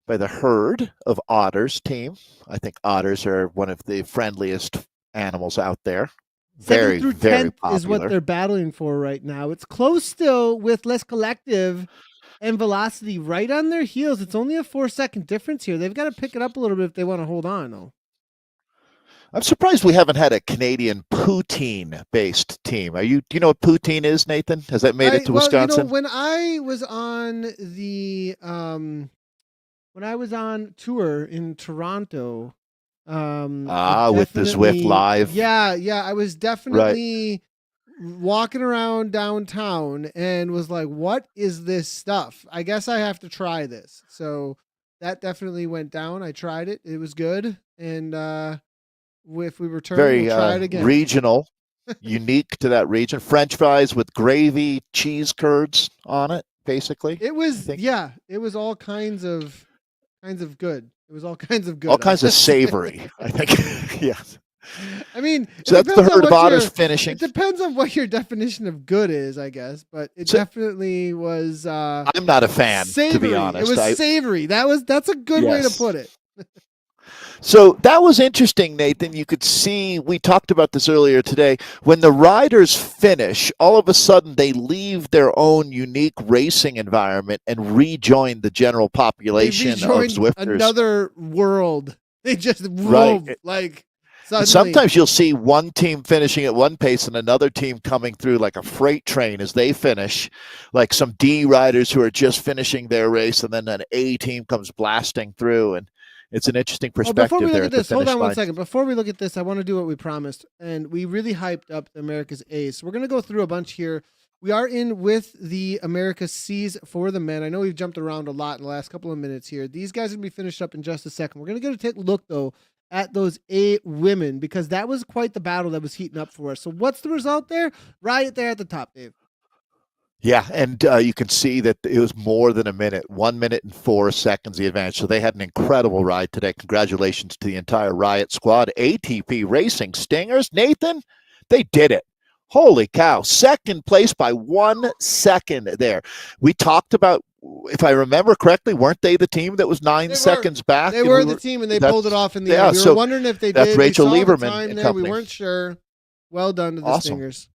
by the herd of otters team. I think otters are one of the friendliest animals out there. Very, very popular. Is what they're battling for right now. It's close still with Less Collective and Velocity right on their heels. It's only a 4-second difference here. They've got to pick it up a little bit if they want to hold on, though. I'm surprised we haven't had a Canadian poutine-based team. Do you know what poutine is, Nathan? Has that made it to Wisconsin? When I was on the when I was on tour in Toronto, with the Zwift Live. Yeah, I was definitely walking around downtown and was like, what is this stuff? I guess I have to try this. So that definitely went down. I tried it. It was good. And if we return, we'll try it again. Regional, unique to that region. French fries with gravy, cheese curds on it, basically. It was, it was all kinds of good. It was all kinds of good. All kinds of savory, I think. Yes. I mean, so that's the herd of otters finishing. It depends on what your definition of good is, I guess. But it definitely was. I'm not a fan, savory. To be honest. It was savory. That's a good way to put it. So that was interesting, Nathan. You could see, we talked about this earlier today, when the riders finish, all of a sudden they leave their own unique racing environment and rejoin the general population of Zwifters. Another world. They just rove like suddenly. Sometimes you'll see one team finishing at one pace and another team coming through like a freight train as they finish, like some D riders who are just finishing their race, and then an A team comes blasting through, and it's an interesting perspective. Before we look there at this, hold on 1 second. Before we look at this, I want to do what we promised. And we really hyped up the America's A's. We're going to go through a bunch here. We are in with the America's C's for the men. I know we've jumped around a lot in the last couple of minutes here. These guys are going to be finished up in just a second. We're going to take a look, though, at those A women, because that was quite the battle that was heating up for us. So what's the result there? Riot there at the top, Dave. Yeah, and you can see that it was more than a minute, 1 minute and 4 seconds the advantage. So they had an incredible ride today. Congratulations to the entire Riot squad. ATP Racing Stingers, Nathan, they did it. Holy cow. Second place by 1 second there. We talked about, if I remember correctly, weren't they the team that was 9 seconds back? They were the team, and they pulled it off in the end. We were wondering if they did. That's Rachel we Lieberman and we weren't sure. Well done to the Stingers.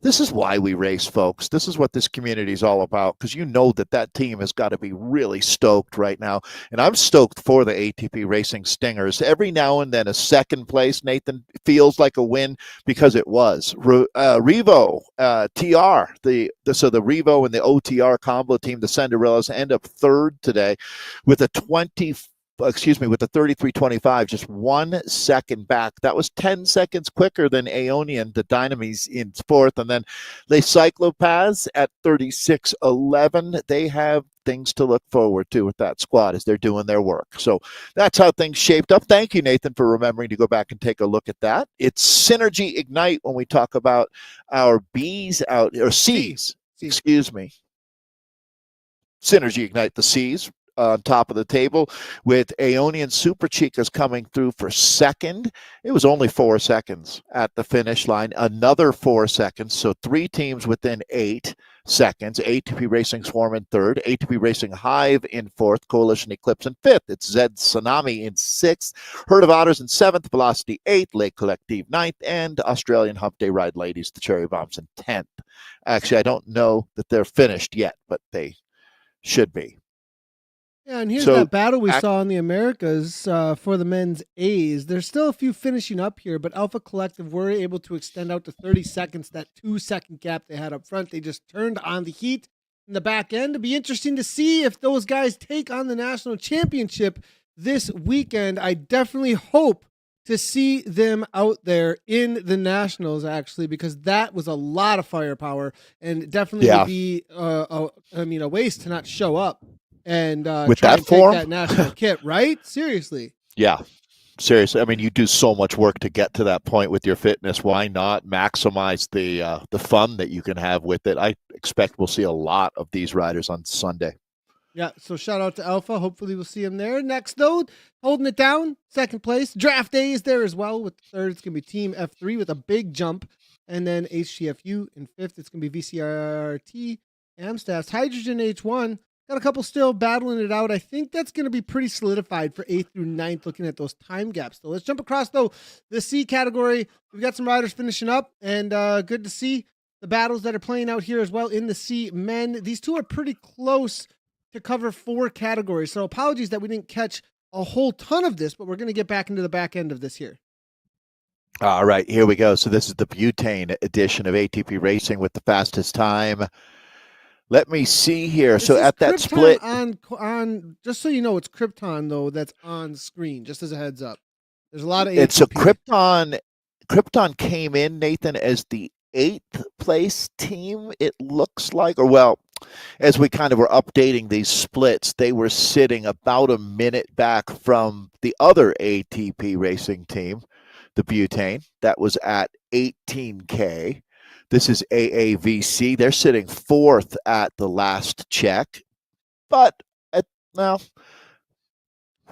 This is why we race, folks. This is what this community is all about, because you know that team has got to be really stoked right now. And I'm stoked for the ATP Racing Stingers. Every now and then a second place, Nathan, feels like a win because it was. Revo, TR, so the Revo and the OTR combo team, the Cinderellas, end up third today with a 33-25, just 1 second back. That was 10 seconds quicker than Aeonian, the Dynamis, in fourth. And then Les Cyclopaths at 36-11. They have things to look forward to with that squad as they're doing their work. So that's how things shaped up. Thank you, Nathan, for remembering to go back and take a look at that. It's Synergy Ignite when we talk about our B's out, or C's, excuse me. Synergy Ignite, the C's, on top of the table, with Aeonian Super Chicas coming through for second. It was only 4 seconds at the finish line. Another 4 seconds, so 3 teams within 8 seconds. ATP Racing Swarm in third, ATP Racing Hive in fourth, Coalition Eclipse in fifth. It's Zed Tsunami in sixth, Herd of Otters in seventh, Velocity eighth, Lake Collective ninth, and Australian Hump Day Ride Ladies, the Cherry Bombs, in 10th. Actually, I don't know that they're finished yet, but they should be. Yeah, and here's that battle we saw in the Americas for the men's A's. There's still a few finishing up here, but Alpha Collective were able to extend out to 30 seconds, that 2-second gap they had up front. They just turned on the heat in the back end. It'll be interesting to see if those guys take on the national championship this weekend. I definitely hope to see them out there in the nationals, actually, because that was a lot of firepower and definitely would be a waste to not show up and with try that and form, take that national kit, right? Seriously. Yeah, seriously. I mean, you do so much work to get to that point with your fitness. Why not maximize the fun that you can have with it? I expect we'll see a lot of these riders on Sunday. Yeah, so shout out to Alpha. Hopefully we'll see him there. Next, though, holding it down, second place. Draft Day is there as well. With third, it's going to be Team F3 with a big jump. And then HTFU in fifth, it's going to be VCRT, Amstats, Hydrogen H1. Got a couple still battling it out. I think that's going to be pretty solidified for 8th through 9th, looking at those time gaps. So let's jump across, though, the C category. We've got some riders finishing up, and good to see the battles that are playing out here as well in the C men. These two are pretty close to cover 4 categories. So apologies that we didn't catch a whole ton of this, but we're going to get back into the back end of this here. All right, here we go. So this is the butane edition of ATP Racing with the fastest time. Let me see here. This so at that split on just so you know, it's Krypton though that's on screen. Just as a heads up, there's a lot of. It's so Krypton came in, Nathan, as the 8th place team. It looks like, or well, as we kind of were updating these splits, they were sitting about a minute back from the other ATP Racing team, the Butane, that was at 18K. This is AAVC. They're sitting 4th at the last check. But, well,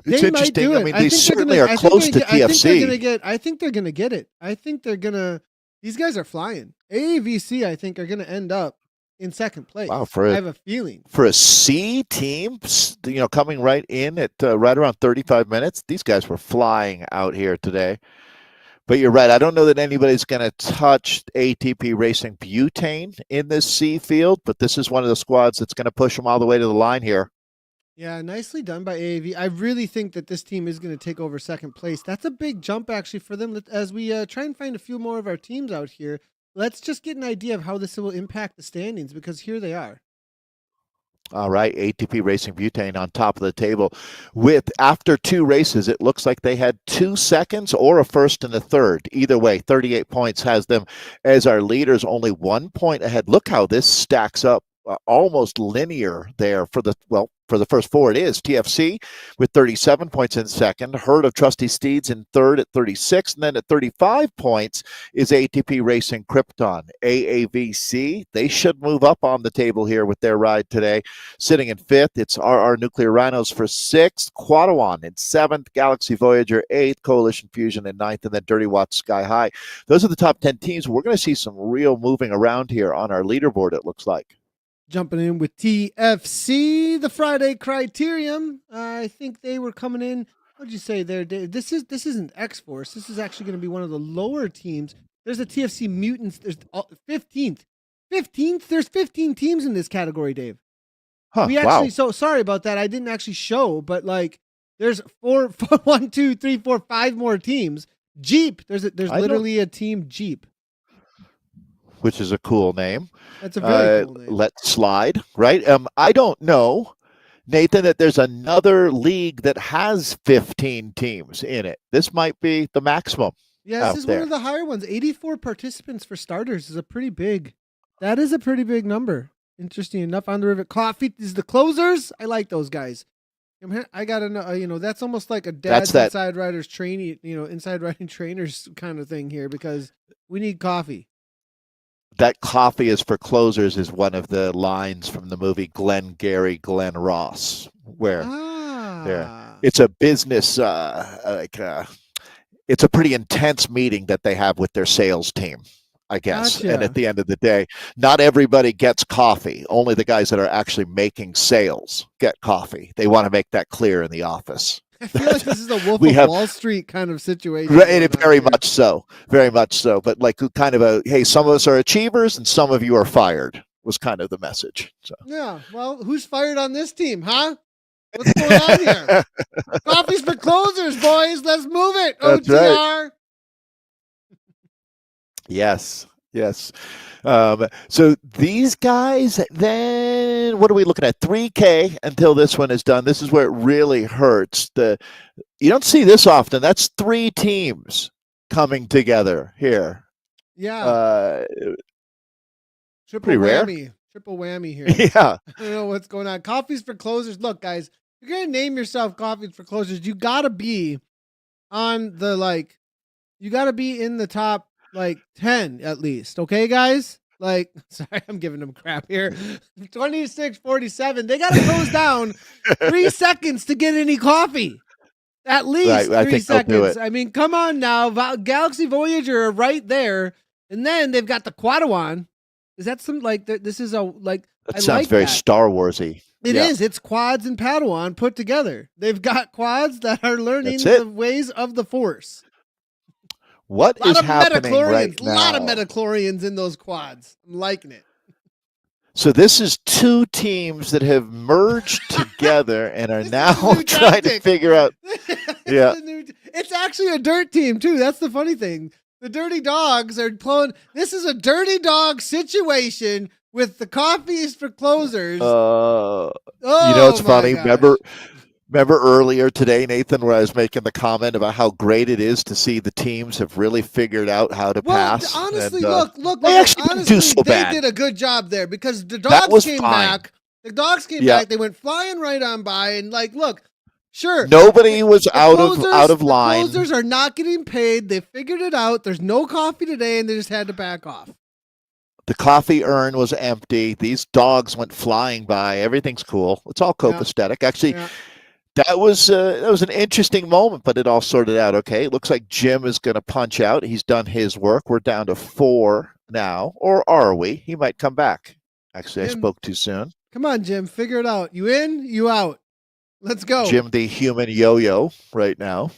it's interesting. I mean, they certainly are close to TFC. I think they're going to get it. I think they're going to – these guys are flying. AAVC, I think, are going to end up in 2nd place. Wow, I have a feeling. For a C team, coming right in at right around 35 minutes, these guys were flying out here today. But you're right. I don't know that anybody's going to touch ATP Racing Butane in this C field, but this is one of the squads that's going to push them all the way to the line here. Yeah, nicely done by AAV. I really think that this team is going to take over 2nd place. That's a big jump, actually, for them. As we try and find a few more of our teams out here, let's just get an idea of how this will impact the standings, because here they are. All right, ATP Racing Butane on top of the table with, after 2 races, it looks like they had 2 seconds or a 1st and a 3rd. Either way, 38 points has them as our leaders, only 1 point ahead. Look how this stacks up, almost linear there for the first 4. It is TFC with 37 points in 2nd, Herd of Trusty Steeds in 3rd at 36, and then at 35 points is ATP Racing Krypton. AAVC, they should move up on the table here with their ride today. Sitting in 5th, it's RR Nuclear Rhinos for 6th, Quadawan in 7th, Galaxy Voyager 8th, Coalition Fusion in 9th, and then Dirty Watts Sky High. Those are the top 10 teams. We're going to see some real moving around here on our leaderboard, it looks like. Jumping in with TFC, the Friday Criterium. I think they were coming in. What did you say there, Dave? This isn't X-Force. This is actually going to be one of the lower teams. There's a TFC Mutants. There's 15th. 15th. There's 15 teams in this category, Dave. Huh, We wow. actually, so sorry about that. I didn't actually show, but like there's 1, 2, 3, 4, 5 more teams. Jeep. There's literally a team Jeep. Which is a cool name. That's a very cool name. Let's slide, right? I don't know, Nathan, that there's another league that has 15 teams in it. This might be the maximum. Yeah, this is one of the higher ones. 84 participants for starters is a pretty big. That is a pretty big number. Interesting enough. On the Rivet Coffee is the closers. I like those guys. I got to know, that's almost like a dad's inside riders training, inside riding trainers kind of thing here because we need coffee. That coffee is for closers is one of the lines from the movie Glenn Gary, Glenn Ross, where it's a business, it's a pretty intense meeting that they have with their sales team, I guess. Gotcha. And at the end of the day, not everybody gets coffee. Only the guys that are actually making sales get coffee. They want to make that clear in the office. I feel like this is a Wolf of Wall Street kind of situation. Very much so. Very much so. But like kind of hey, some of us are achievers and some of you are fired was kind of the message. So. Yeah. Well, who's fired on this team, huh? What's going on here? Coffee's for closers, boys. Let's move it. That's OTR. Right. Yes. So these guys, then what are we looking at? 3K until this one is done. This is where it really hurts. You don't see this often. That's 3 teams coming together here. Yeah. Pretty rare. Triple whammy here. Yeah. I don't know what's going on. Coffees for closers. Look, guys, if you're gonna name yourself Coffees for Closers, you gotta be on the you gotta be in the top 10 at least. Okay, guys? Sorry, I'm giving them crap here. 26:47. They gotta close down 3 seconds to get any coffee. At least right, 3 seconds. I mean, come on now. Galaxy Voyager are right there. And then they've got the Quadawan. Is that some this is a that sounds very Star Warsy. It is. It's quads and Padawan put together. They've got quads that are learning the ways of the Force. What is happening right now? A lot of metachlorians in those quads. I'm liking it. So this is 2 teams that have merged together and are now trying to figure out. It's actually a dirt team too. That's the funny thing. The Dirty Dogs are pulling. This is a Dirty Dog situation with the Coffees for Closers. It's funny. Gosh. Remember earlier today, Nathan, where I was making the comment about how great it is to see the teams have really figured out how to pass. Honestly, and, look. They actually didn't do so bad. They did a good job there because the Dogs came back. The Dogs came back. They went flying right on by and look. Sure. Nobody was out of line. The closers are not getting paid. They figured it out. There's no coffee today, and they just had to back off. The coffee urn was empty. These dogs went flying by. Everything's cool. It's all copacetic. Actually, that was an interesting moment, but it all sorted out. Okay, it looks like Jim is going to punch out. He's done his work. We're down to 4 now, or are we? He might come back. Actually, Jim, I spoke too soon. Come on, Jim. Figure it out. You in? You out? Let's go. Jim, the human yo-yo right now.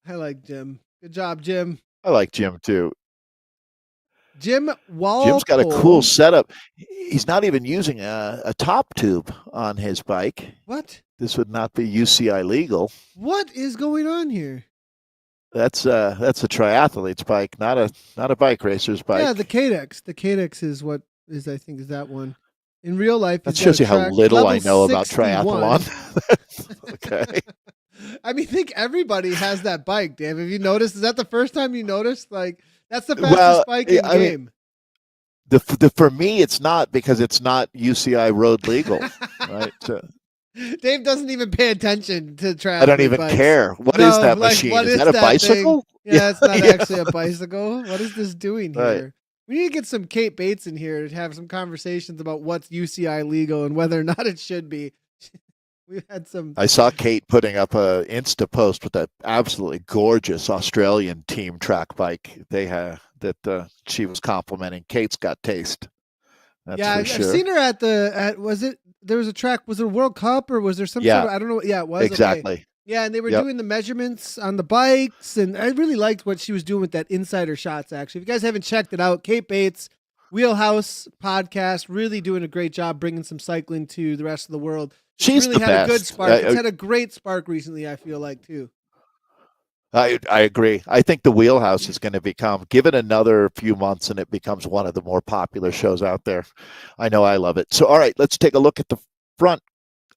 I like Jim. Good job, Jim. I like Jim, too. Jim's got a cool setup. He's not even using a top tube on his bike. What? This would not be UCI legal. What is going on here? That's a triathlete's bike, not a bike racer's bike. Yeah, the Cadex. The Cadex is what is, I think, is that one. In real life, that shows you how little I know about triathlon. Okay. I mean, I think everybody has that bike, Dave. Have you noticed? Is that the first time you noticed? That's the fastest bike in the game. For me, it's not because it's not UCI road legal, right? So, Dave doesn't even pay attention to triathlon. I don't even care. What is that machine? Is that a bicycle? Yeah, it's not actually a bicycle. What is this doing here? Right. We need to get some Kate Bates in here to have some conversations about what's UCI legal and whether or not it should be. We've had some. I saw Kate putting up a Insta post with that absolutely gorgeous Australian team track bike they had that she was complimenting. Kate's got taste. That's I've sure. seen her at was it there was a track, was it a World Cup or was there some sort of, I don't know. Yeah, it was. Exactly. Okay. Yeah, and they were Yep. doing the measurements on the bikes, and I really liked what she was doing with that insider shots, actually. If you guys haven't checked it out, Kate Bates, Wheelhouse podcast, really doing a great job bringing some cycling to the rest of the world. It's She's really the had a good best. spark. It's had a great spark recently, I feel like, too. I agree. I think the Wheelhouse is going to become, give it another few months and it becomes one of the more popular shows out there. I know I love it. So, all right, let's take a look at the front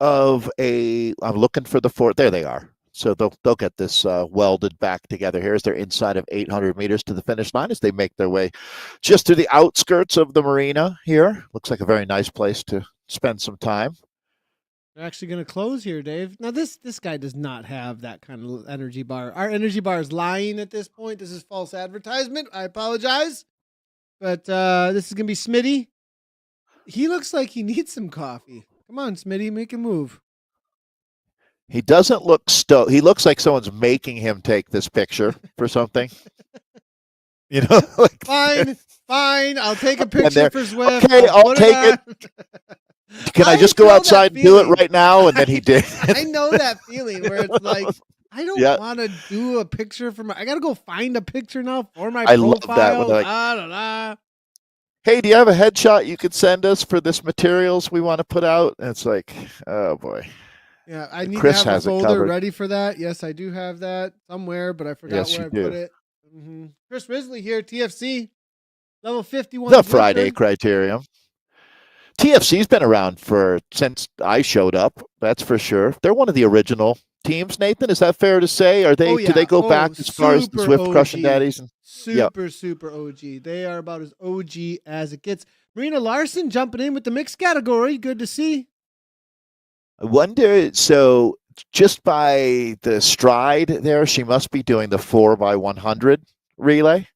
of I'm looking for the fourth. There they are. So they'll get this welded back together. Here's their inside of 800 meters to the finish line as they make their way just to the outskirts of the marina here. Looks like a very nice place to spend some time. They're actually going to close here, Dave. Now, this guy does not have that kind of energy bar. Our energy bar is lying at this point. This is false advertisement. I apologize. But this is going to be Smitty. He looks like he needs some coffee. Come on, Smitty, make a move. He doesn't look stoked. He looks like someone's making him take this picture for something. You know, like fine. I'll take a picture for Zwift. Okay, I'll take it. Can I just go outside and do it right now? And then he did. I know that feeling where it's like, I don't want to do a picture for I got to go find a picture now for my profile. Love that when they're like, hey, do you have a headshot you could send us for this materials we want to put out? And it's like, oh boy. Yeah, I need Chris to have has a it folder covered. ready for that. Yes, I do have that somewhere, but I forgot where I put it. Mm-hmm. Chris Risley here, TFC, level 51. The Friday Criterium. TFC's been around since I showed up. That's for sure. They're one of the original teams. Nathan, is that fair to say? Are they? Do they go back as far as the Zwift Crushing Daddies? Super OG. They are about as OG as it gets. Marina Larson jumping in with the mixed category. Good to see. I wonder. So just by the stride there, she must be doing the 4x100 relay.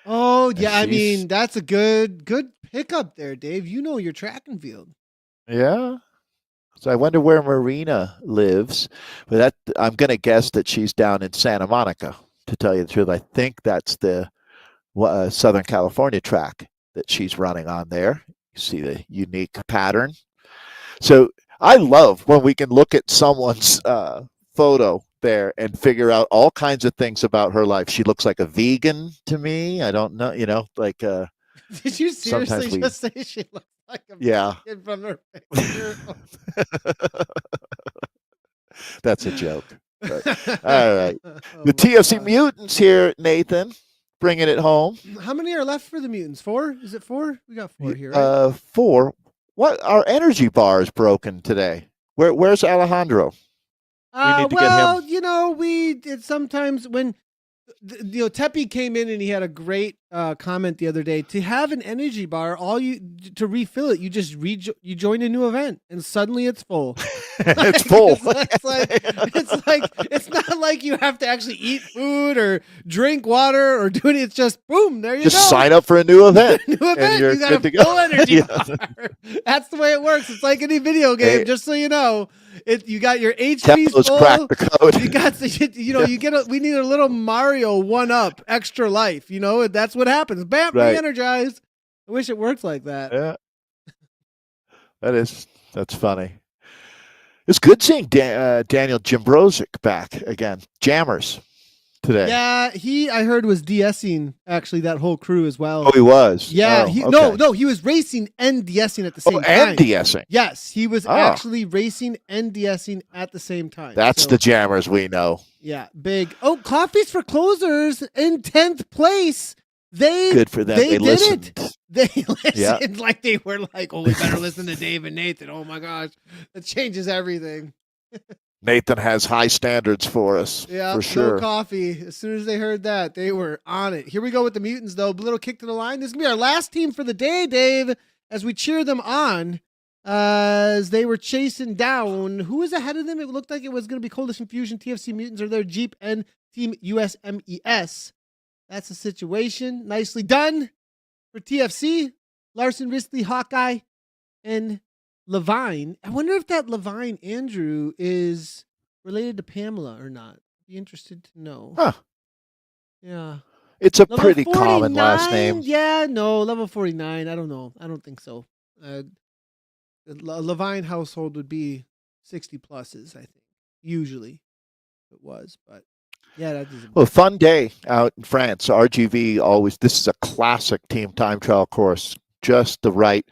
Oh yeah, I mean that's a good pickup there, Dave. You know your track and field. Yeah. So I wonder where Marina lives, but I'm going to guess that she's down in Santa Monica. To tell you the truth, I think that's the Southern California track that she's running on there. You see the unique pattern. So I love when we can look at someone's photo there and figure out all kinds of things about her life. She looks like a vegan to me. I don't know, like did you seriously just say she looks like a vegan from her picture? That's a joke. But, all right. The TFC Mutants here, Nathan, bringing it home. How many are left for the Mutants? 4? Is it 4? We got 4 here, right? 4. What? Our energy bar is broken today. Where's Alejandro? We need to get him. We did sometimes when Tepe came in and he had a great comment the other day. To have an energy bar, to refill it, you just you join a new event and suddenly it's full. It's full. It's not like you have to actually eat food or drink water or do it. It's just boom, there you go. Just sign up for a new event. You got a full energy bar. That's the way it works. It's like any video game. Just so you know, you got your HP full. Crack the code. You got we need a little Mario 1-up extra life. That's what happens. Bam, re-energized. I wish it worked like that. Yeah, that's funny. It's good seeing Daniel Jimbrozic back again. Jammers today. Yeah, I heard was DSing actually that whole crew as well. Oh, he was. Yeah, he was racing and DSing at the same time. And DSing. Yes, he was actually racing and DSing at the same time. That's the Jammers we know. Yeah, big. Oh, Coffees for Closers in 10th place. Good for them. They listened. They listened like they were like, oh, we better listen to Dave and Nathan. Oh my gosh, that changes everything. Nathan has high standards for us. Yeah, for sure. No coffee. As soon as they heard that, they were on it. Here we go with the Mutants, though. A little kick to the line. This is gonna be our last team for the day, Dave. As we cheer them on, as they were chasing down. Who was ahead of them? It looked like it was gonna be Coalition Fusion, TFC Mutants, or their Jeep and Team USMES. That's the situation. Nicely done for TFC. Larson, Risley, Hawkeye, and Levine. I wonder if that Levine Andrew is related to Pamela or not. Be interested to know. Huh. Yeah. It's a pretty common last name. Yeah, no, level 49. I don't know. I don't think so. The Levine household would be 60 pluses, I think, usually. it was, but yeah, that is. Well, fun day out in France. RGV always. This is a classic team time trial course. Just the right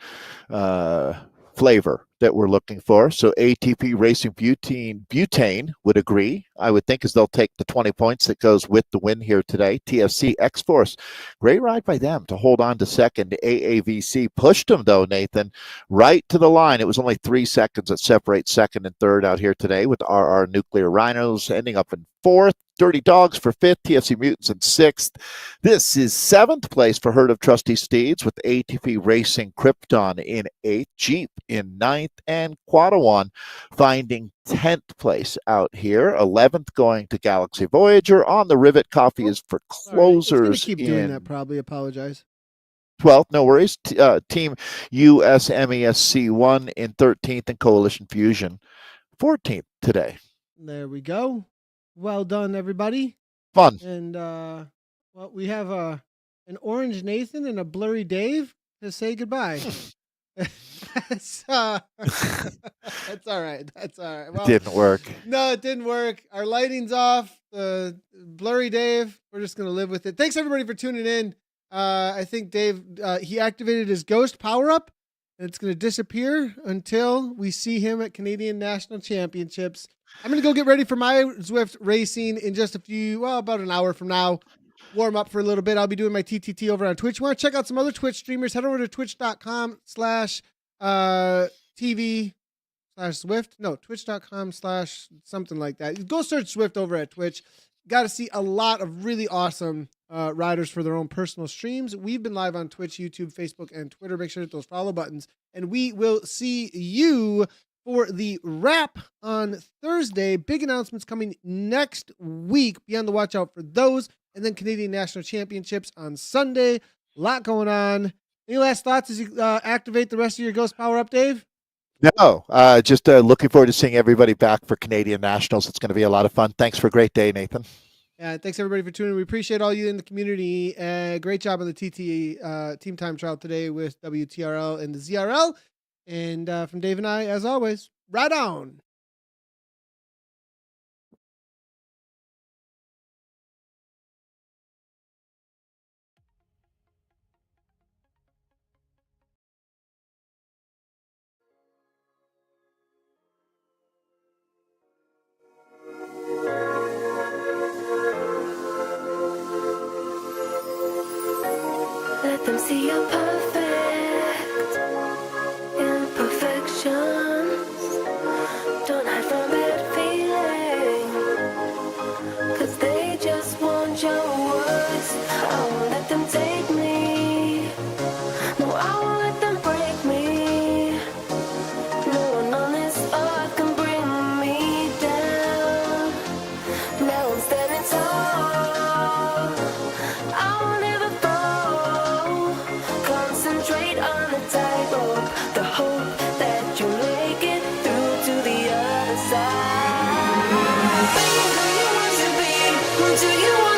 flavor that we're looking for. So ATP Racing Butane would agree, I would think, as they'll take the 20 points that goes with the win here today. TFC X-Force, great ride by them to hold on to second. AAVC pushed them, though, Nathan, right to the line. It was only 3 seconds that separate second and third out here today, with RR Nuclear Rhinos ending up in fourth. Dirty Dogs for fifth, TFC Mutants in sixth. This is seventh place for Herd of Trusty Steeds, with ATP Racing Krypton in eighth, Jeep in ninth, and Quadawan finding 10th place out here. 11th going to Galaxy Voyager. On the Rivet, coffee is for closers. Right. It's keep doing that, probably. Apologize. 12th, no worries. Team USMESC1 in 13th, and Coalition Fusion 14th today. There we go. Well done, everybody. Fun. And well, we have an orange Nathan and a blurry Dave to say goodbye. That's all right. That's all right. Well, it didn't work. No, it didn't work. Our lighting's off. The blurry Dave. We're just gonna live with it. Thanks everybody for tuning in. I think Dave he activated his ghost power up, and it's gonna disappear until we see him at Canadian National Championships. I'm going to go get ready for my Zwift racing in just about an hour from now. Warm up for a little bit. I'll be doing my TTT over on Twitch. You want to check out some other Twitch streamers, head over to twitch.com/TV/Zwift. No, twitch.com/something like that. Go search Zwift over at Twitch. Got to see a lot of really awesome riders for their own personal streams. We've been live on Twitch, YouTube, Facebook, and Twitter. Make sure to hit those follow buttons. And we will see you for the wrap on Thursday. Big announcements coming next week. Be on the watch out for those. And then Canadian National Championships on Sunday. A lot going on. Any last thoughts as you activate the rest of your Ghost Power Up, Dave? No, just looking forward to seeing everybody back for Canadian Nationals. It's going to be a lot of fun. Thanks for a great day, Nathan. Thanks, everybody, for tuning in. We appreciate all you in the community. Great job on the TT Team Time Trial today with WTRL and the ZRL. And from Dave and I, as always, right on. Let them see your perfect imperfections. Don't hide from bad feeling, 'cause they just want your words. I won't let them take me. No, I won't let them break me. No one on this earth can bring me down. Now I'm standing tall. I won't ever fall. Concentrate on the tightrope. The hope that you make it through to the other side. Be who you want to be. Who do you want?